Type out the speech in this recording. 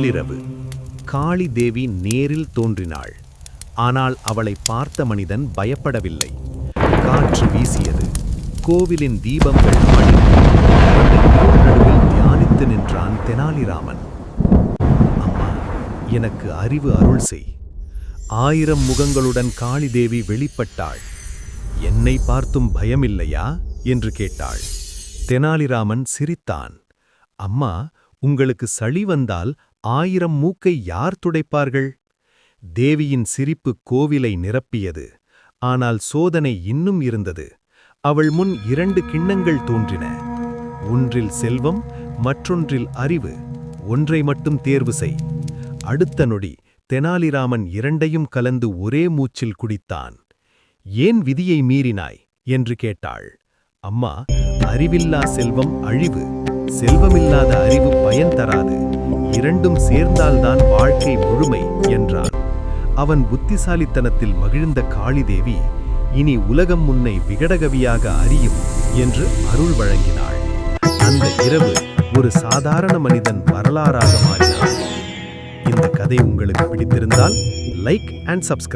நள்ளிரவு காளி தேவி நேரில் தோன்றினாள். ஆனால் அவளை பார்த்த மனிதன் பயப்படவில்லை. காற்று வீசியது. கோவிலின் தீபங்கள் மணின. நடுவில் தியானித்து நின்றான் தெனாலிராமன். அம்மா, எனக்கு அறிவு அருள் செய். 1000 முகங்களுடன் காளி தேவி வெளிப்பட்டாள். என்னை பார்த்தும் பயமில்லையா என்று கேட்டாள். தெனாலிராமன் சிரித்தான். அம்மா, உங்களுக்கு சளி வந்தால் 1000 மூக்கை யார் துடைப்பார்கள்? தேவியின் சிரிப்பு கோவிலை நிரப்பியது. ஆனால் சோதனை இன்னும் இருந்தது. அவள் முன் 2 கிண்ணங்கள் தோன்றின. ஒன்றில் செல்வம், மற்றொன்றில் அறிவு. ஒன்றை மட்டும் தேர்வு செய். அடுத்த நொடி தெனாலிராமன் 2ஐயும் கலந்து ஒரே மூச்சில் குடித்தான். ஏன் விதியை மீறினாய் என்று கேட்டாள். அம்மா, அறிவில்லா செல்வம் அழிவு, செல்வமில்லாத அறிவு பயன் தராது. 2ம் சேர்ந்தால்தான் வாழ்க்கை முழுமை என்றான். அவன் புத்திசாலித்தனத்தில் மகிழ்ந்த காளிதேவி, இனி உலகம் உன்னை விகடகவியாக அறியும் என்று அருள் வழங்கினாள். அந்த இரவு ஒரு சாதாரண மனிதன் வரலாறாக மாறினான். இந்த கதை உங்களுக்கு பிடித்திருந்தால் லைக் அண்ட் சப்ஸ்கிரைப்.